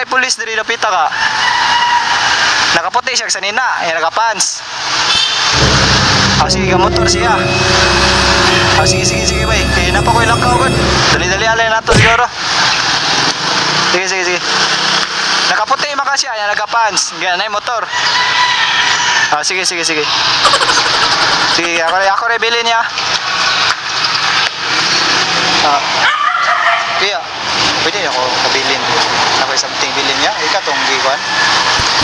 pulis diri napita ka. Nakaputi siya sa nina, nakapants. Sige, motor siya. Sige, bay. Kaya na pa ko ilang kaugod. Dali-dali alay na to siguro. Sige. Nakaputi maka siya, nagapants. Ganyan na yung motor. Sige. Sige, ako rebili niya. Kaya, pwede ako kabilin. Ako something bilin niya. Ika tong gikuan.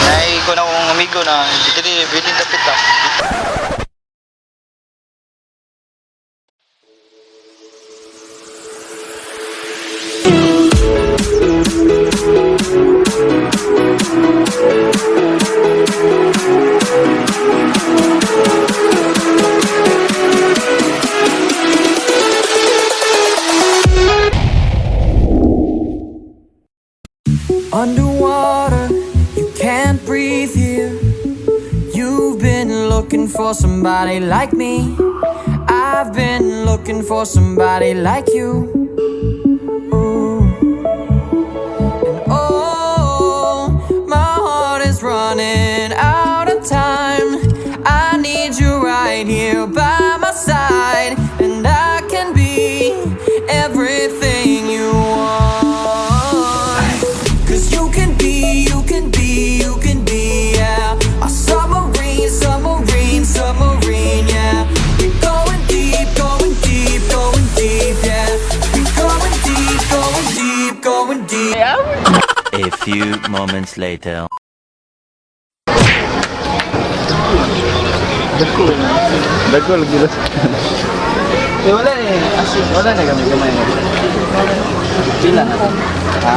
Nay ko na kong amigo na dito bilin tapit ta. Underwater, you can't breathe here. You've been looking for somebody like me. I've been looking for somebody like you. Ooh. And oh, my heart is running out of time. I need you right here by my side, and I can be everything you want. Yeah, a submarine, yeah. We're going deep, yeah. We're going deep. A few moments later. Dako lagi lah. Wala na gamay. Pila na. Ha?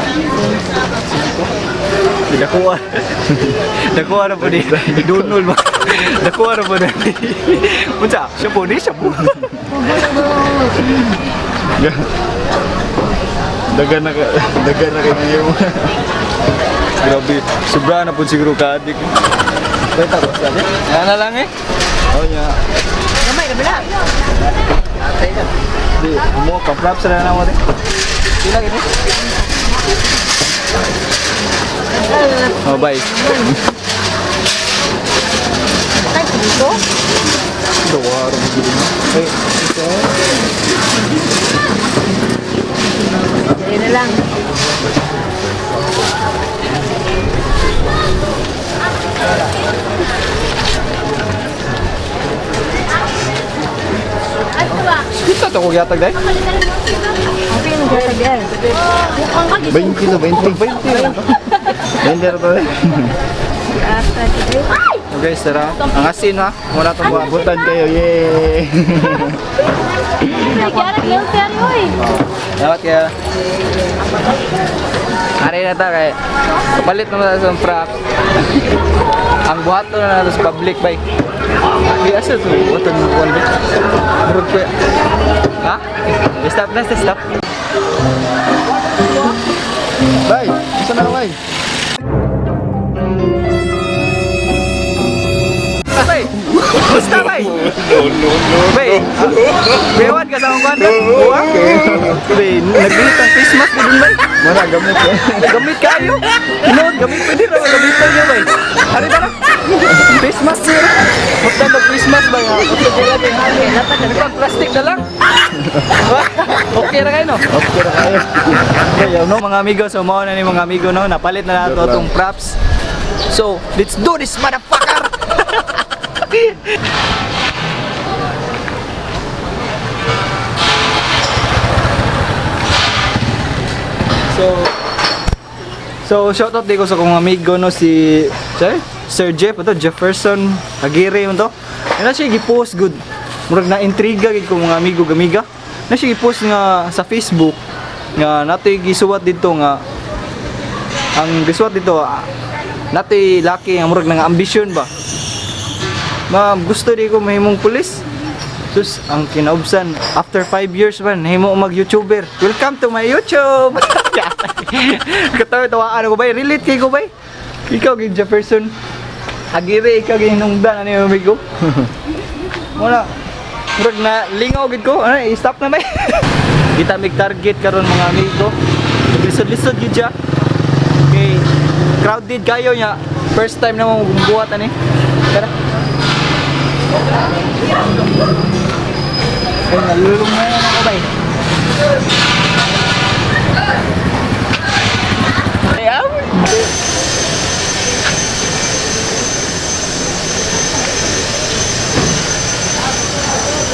Dakuha na po di. Dunol ba? Dakuha na po na. Punca, siya po. Dagan na kayo mo. Grabe, sobra na po siguro ka-adik. Beta ko sa adik. Yan na lang eh. Oh ya. Gamay na bila. Atay na. Di, mo pa-flap sa na mo din. Sila gini. Oh, bye. Ay, dito? Dawa ro mo gini. Eh, ito. Dali na lang. Kita to ko yatag dai. Okay, nag-gagawin. Mukhang ka, 20 to 20. Vender to. Okay, tara. Ang asin ha. Wala tong buabutan kayo. Yay. Dapat kaya. Hari na ta kay palit naman sa prop. Ang buhaton na sa public bike. Biasa tu, buhaton mo kuan ba? Murag ko. Ha? Stop. Bye. Isa na bye. Bay. Basta bay. No. Bay. Bewad ka sa akong kwan. Buwang. Bay, naglitan Christmas din bay. Mana gamit eh. Gamit kayo. Noon, gamit pwede na gamitan niyo bay. Hari na lang. Christmas sir. Basta Christmas bay ha. Basta kailan din hangin. Natag plastic na lang. Okay na kayo no? Okay na kayo. Okay, no mga amigo, so mao na ni mga amigo no, napalit na nato tong props. So, let's do this motherfucker. So shoutout di ko sa kong amigo no si Sir Jeff to Jefferson Aguirre mo to. Na siya gi-post good. Murag na intriga gid ko mga amigo gamiga. Na siya gi-post nga sa Facebook nga nato gisuwat dito nga ang gisuwat dito nato laki nga murag nga ambisyon ba. Gusto di ko mahimong pulis. Sus, ang kinaubsan, after 5 years man, nahimo mag-YouTuber. Welcome to my YouTube! Katawa-tawaan ako ba? Relate kay ko ba? Ikaw, Gid Jefferson. Aguirre, ikaw ginungdan, ano yung amigo? Wala. Murag na lingaw gid ko. Ano, i-stop na ba? Kita mig target karon mga amigo. Lisod-lisod gid siya. Okay. Crowded kayo niya. First time na mo buhat ani. Tara. Ay, nalulung na yan ako ba eh. Ay, amoy.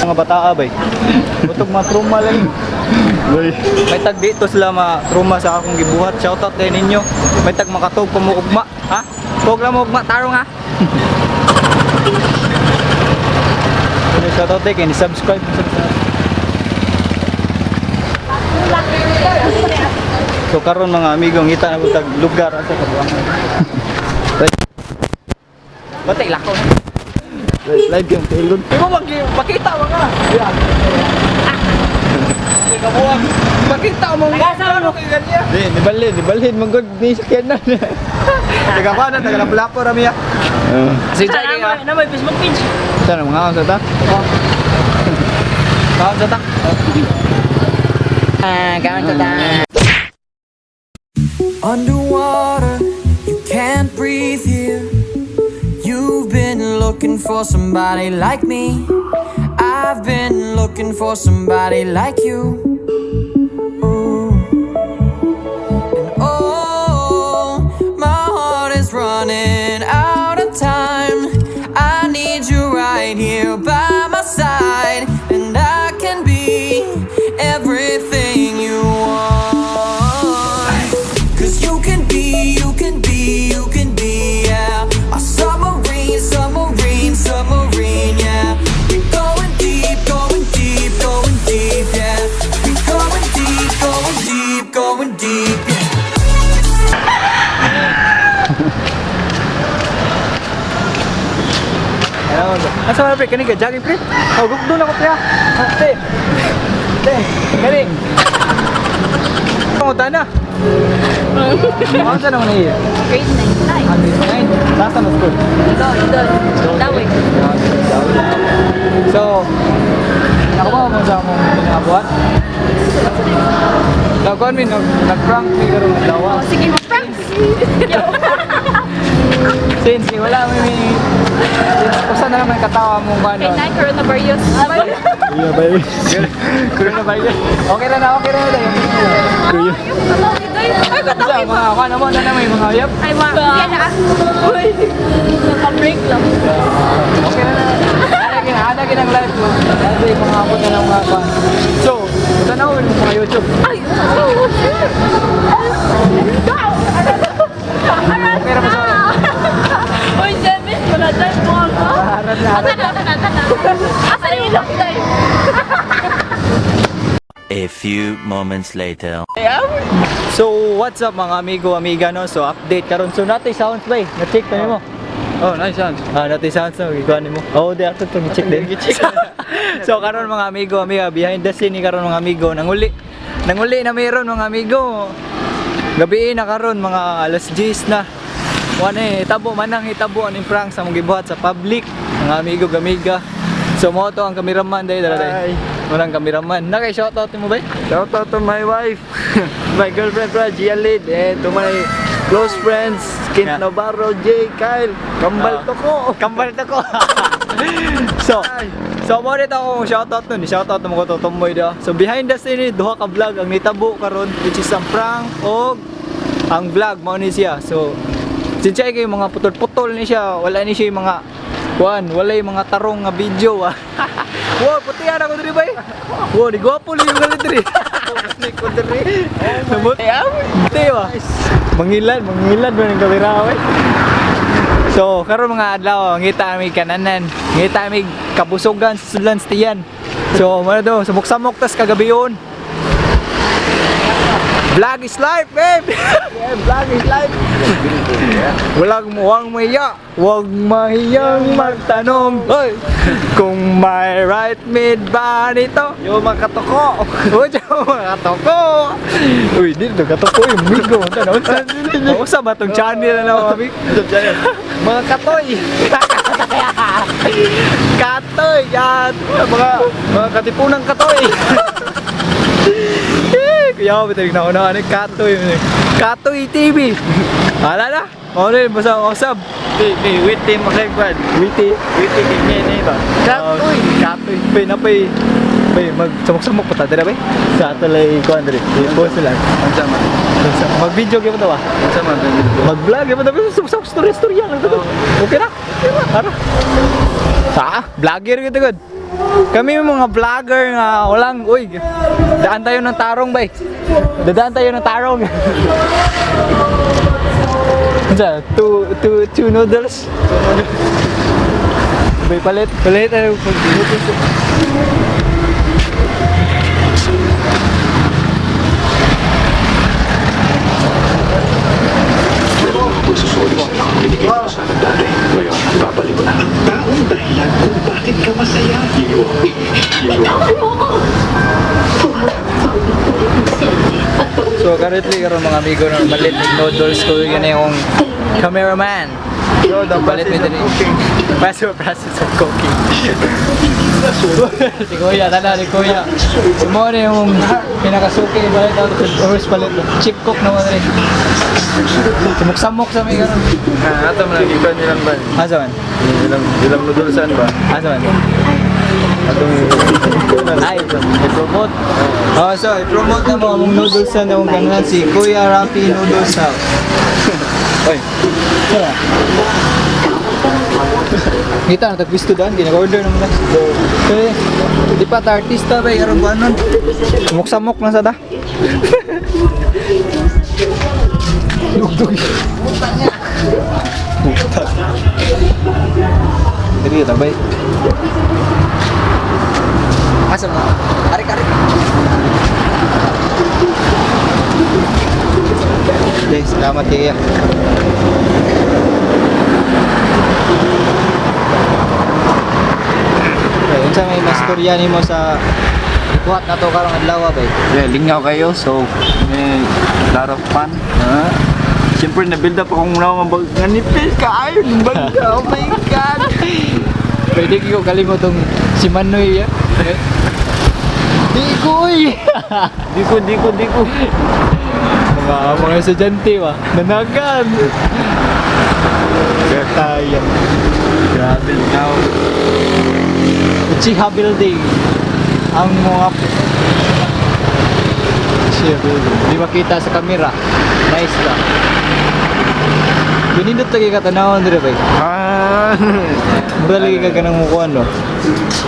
Mga bataa ba eh. Butog mga truma lang. May tag dito sila mga truma sa akong gibuhat. Shoutout kayo ninyo. May tag makatog pa mo ugma. Ha? Tog lang mo ugma. Tarong ha? Shoutout kayo. Ni-subscribe. So karon mga amigo, ngita na ko tag lugar asa kabuangan. Batay lakaw na. Live game tailon. Imo makita mga. Yeah. Kabuang. Makita mo. Ano kay ganyan? Di balhin magod ni sakyan na. Taga pa na, taga Lapu-Lapu rami ya. Si Jay kaya. Na may Facebook page. Sana mga kaon sa ta? Kaon sa ta? Kaon sa ta. Underwater, you can't breathe here. You've been looking for somebody like me. I've been looking for somebody like you. Ooh. And oh, my heart is running out of time. I need you right here by my side, and I can be everything you want. 'Cause you can be, yeah, a submarine, yeah. We're going deep, yeah. We're going deep, yeah. Asa na pre, kani ka jogging pre? Oh, gugdo na ko pre. Te. Kani. Mo tana. Ano sa naman iya? Grade 9. Last na school. Dawit. So, ako ba mo sa mong pinabuhat? Lakuan mi nag-prank mi karon ng dawa. Sige, mag-pranks. Since wala mi kusa na naman katawa mo ba Kay no? na coronavirus. Iya ba yun? Coronavirus. Okay na tayo. Kuya. Ay, Sa mga ano mo na naman yung mga hayop. Ay, yan na. Uy. Naka-break lang. Okay na. Ada kinang live ko. Ada yung mga abot na ng mga fan. So, tanawin mo mga YouTube. Ay, Okay na ba sa Uy, Jemis, wala dyan mo ako. harap na harap. Asa yung ilok tayo? A few moments later. So, what's up mga amigo, amiga no? So, update karon. So, natin sounds ba eh? Na-check na mo. Oh, nice sounds. Natin sounds na. Ikuhan mo. Oh, di ako itong i-check din. So, karon mga amigo, amiga. Behind the scene ni karon mga amigo. Nanguli na mayroon mga amigo. Gabi na karon mga alas 10 na. Hitabo manang hitabo aning prank sa mong gibuhat sa public. Mga amigo, amiga. So, mo to ang cameraman dahil dala. Walang cameraman. Nakay shoutout mo ba? Shout out to my wife, my girlfriend, Gia Lid, and to my close friends, Kint Yeah. Navarro, Jay, Kyle, Kambal to ko. Kambal to ko. So mo dito akong shoutout nun. Shoutout mo ko to Tomboy da. So behind the scene duha ka vlog ang nitabo karon which is ang prank og ang vlog mao ni siya. So sinsay kay mga putol-putol ni siya. Wala ni siya yung mga wala yung mga tarong nga video ah. Wow, puti ana ko diri bay. Wow, di gwapo li yung galit diri. Ni ko diri. Sabot. Puti ba? Mangilan ba ng kamera bay? So, karon mga adlaw, ngita mi kananan, ngita mi kabusugan sa Sudlan Stiyan. So, mo do, samok-samok tas kagabiyon. Vlog is life, babe. Yeah, vlog is life. Huwag mahiyang magtanong. Hoy, kung may right mid ba nito? Yo, mga katoko. Uy, mga katoko. Uy, dito katoko yung migo. Mausa ba itong channel na mga Mga katoy. Katoy, yan. Mga Mga katipunang katoy. Kuya, bitalig na una ni Katoy. Katoy TV. Ala na. Mo rin basta usab. Witty makagban. Witty. Witty kanya ba? Katoy. Katoy. Bay na bay. Bay magsamok-samok pa ta dira bay. Sa talay ko Andre. Post lang. Unsa man? Mag-video gyud to ba? Unsa man? Mag-vlog gyud to. Samok story lang to. Okay na. Ara. Sa vlogger gyud gud. Kami yung mga vlogger nga walang uy. Daan tayo ng tarong bay. Dadaan tayo ng tarong. Sa two noodles. Bay palit ano noodles. Magsusuri sa mga binigay mo sa akin dati. Ngayon, babalik ko na. Taong dahilan kung bakit ka masaya. Iyo. So currently karon mga amigo na malit ng noodles ko yun yung cameraman. So the palit mo din. Process of cooking. Si Kuya, tanda ni Kuya. Sumo na yung pinakasuki balit out of the palit. Chip cook naman rin. Sumuk-samok sa may karon. Ato man lagi kan nilang ba? Asa man? Ilang noodlesan ba? Asa man? Atong Ay, i-promote. Oh, so i-promote na mo ang noodles na akong kanan si Kuya Rafi Noodles House. Oy. Kita na tagpisto daan, ginag-order naman na. Okay. Di pa ta artista ba, aron ba nun? Samok-samok lang sa ta. Dugdug. Dili ta bay. Asa mo? Arik-arik. Okay, salamat kaya. Unsa may mastorya nimo sa kuhat na to karong adlaw bay? Yeah, lingaw kayo. So, may lot of fun. Siyempre, na-build up akong muna mga nganipis ka. Ay, bagga. Oh my God. Pwede ko kalimot tong si Manoy ya. Dikoy. Diko. Mga estudyante ba? Nanagan. Kaya. Grabe lingaw. Uchiha Building. Ang mga Uchiha Building. Di makita sa kamera. Nice lang. Ginindot lagi ka tanawon dire bay. Mura lagi ka kanang mukuan no.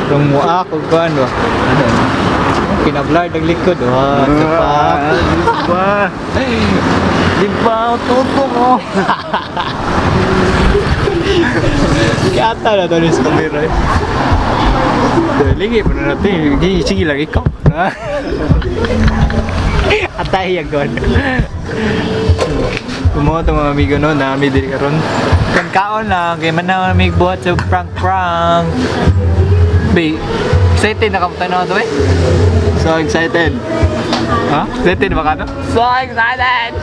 Kung muak o kuan no. Ano? Pinablard ang likod. Oh, pa. Di ba? Tuto mo. Kata na to sa kamera. Lagi pa na natin. Sige lang ikaw. Atay yung gano'n. Kumo itong mga amigo no, nami din karon. Kaon lang, kaya man na may buhat sa prank. Bay, excited na kamutan na ito eh? So excited. Ha? Excited ba ka no? So excited!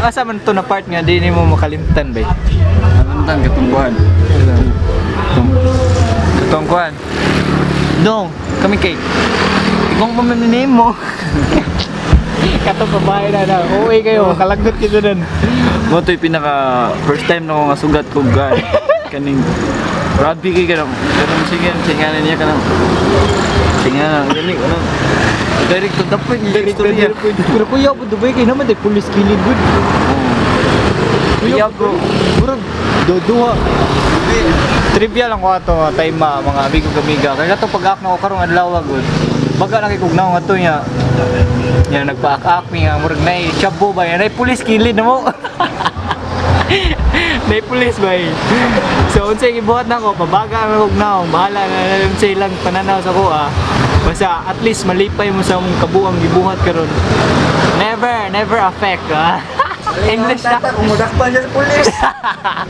Asa man ito na part nga, di mo makalimtan bay. Anong katungkuhan? Katungkuhan? No, kami kay. Ikaw pa maniname mo. Katong babae na. Uwi kayo, kalagot kita nun. Mo ito'y pinaka first time na akong sugat ko gan. Kaning Robbie kay kanang singanan niya kanang singanan gani kanang direct to the point yung istorya. Pero kuya po Dubai kayo naman dahil police killing good. Kuya bro, Duha. Trivia lang ko ato time mga amigo kamiga. Kaya ito pag-aak na ko karong adlaw good. Baga nakikugnaw nga to niya. Yan nagpa-ak-ak mi nga murag nay chabo ba yan ay police killing na mo. Nay police ba eh. So unsay gibuhat nako pabaga na hugnaw. Bahala na unsay lang pananaw sa ko ah. Basta at least malipay mo sa mong kabuang gibuhat karon. Never affect ah. English na. Umudakpan siya sa pulis.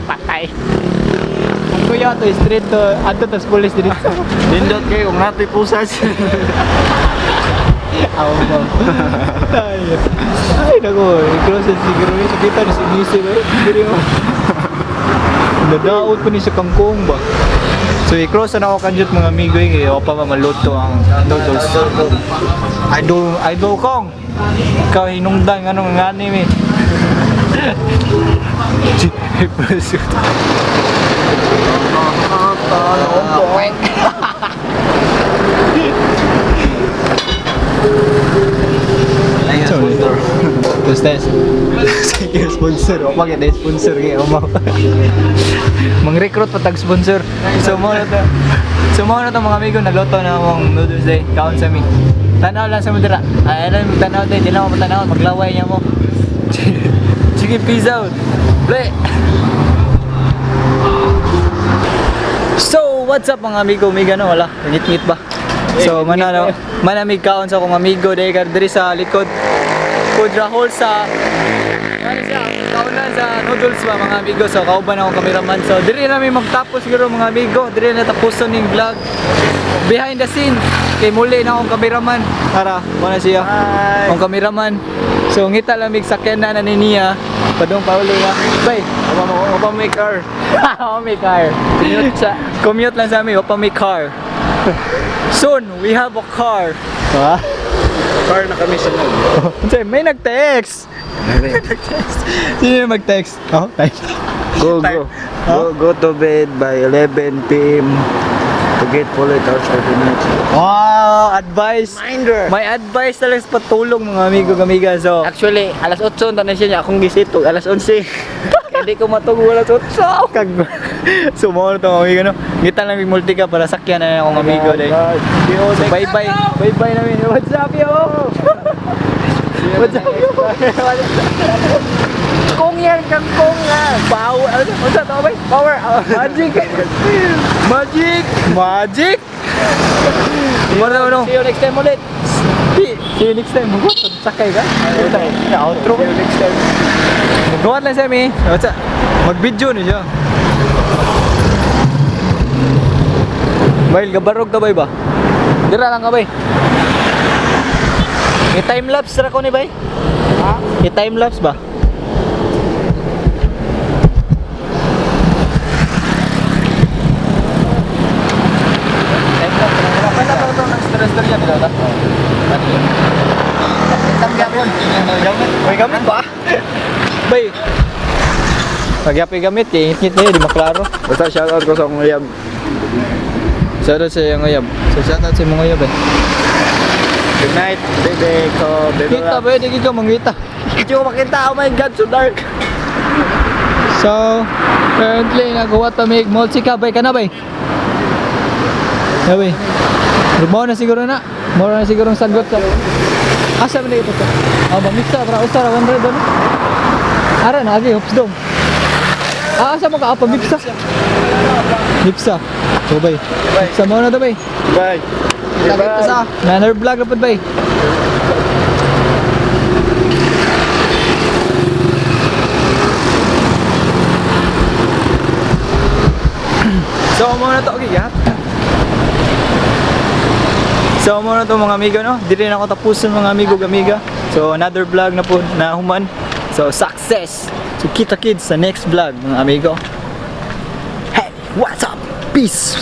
Patay. Ang kuya to straight to ato tas police dito. Nindot kayo kung nato'y pusas. Aw mo. Ay nako, i-cross siguro ni kita ni sinisi ba. Diri mo. Nadaot pa ni sa kangkong ba. So i-cross na ako kanjut mga amigo kay pa maluto ang noodles. Idol Kong. Ikaw hinungdan anong ng anime. Pursuit. Terus sige sponsor o pag ada sponsor kayo mo. Mang-recruit patag sponsor. So mo na to mga amigo nagluto na akong noodles day. Kaon sa mi. Tanaw lang sa mudra. Ay lang tanaw din, di lang mo tanaw maglaway niya mo. Sige peace out. Ble. So what's up mga amigo, miga no wala. Ngit-ngit ba? So manamig kaon sa akong amigo diri sa likod. Kudra hall sa kaunan sa noodles ba mga amigo. So kauban ako cameraman. So diri na may magtapos siguro mga amigo. Diri na tapuson ning vlog. Behind the scene kay muli na akong cameraman. Tara, wala siya. Akong cameraman. So ngita lang mig sakyan na niya. Padong paulo na. Bay, Opa may car. oh may car. Commute lang sa amin, wapa may car. Soon, we have a car. Ha? Car na kami sa nag. May nag-text. Sino yung mag-text? Oh, time. Go to bed by 11 p.m. to get full 8 hours every night. Wow, advice. May advice talaga sa patulong mga amigo-amiga. So, Actually, alas 8 na siya niya akong gisitog, alas 11. Hindi ko matulog alas 8. kag sumo na to mga amigo no. Ngita lang yung multi ka para sakyan na akong amigo day. So, bye-bye. Bye-bye namin. What's up yo? What's up yo? Kung yan, kung yan. Power. What's up to ba? Power. Magic. Magic. Ano? See you next time ulit. See you next time. Sakay ka? Outro. See you next time. Magawat lang siya, mi. Mag-video na siya. Bail, gabarog ka, bay ba? Dira lang ka, bay. May time-lapse ra ko ni, bay? Ha? May time-lapse ba? May gamit ba? Bay. Pag-yapi gamit, ingit-ngit niya, di maklaro. Basta shoutout ko sa akong uyab. Shoutout sa yung uyab. So shoutout sa mga uyab eh. Good night, baby ko, baby Kita love. ba yun? Hindi ka mangita. Hindi ko makita, oh my god, so dark. So, currently, nagawa pa may multi ka. Bay ka na, bay? Yeah, bay. Lumaw na siguro na. Mura na siguro ang sagot ka. Asa mo na ito ka? Ah, mamiksa. Para usara, 100 doon. Ara na, agi, hops dong. Ah, asa mo ka? Ah, pamiksa. Mipsa. So, bay. Mipsa mo na to, bay. Bye. Sakit pa sa. Nanner vlog na po, bay. So, muna to. Okay, yahat. So, muna to mga amigo, no? Di rin ako tapusin mga amigo-amiga. So, another vlog na po na human. So, success! So, kita kids sa next vlog mga amigo. Hey, what's up? Peace!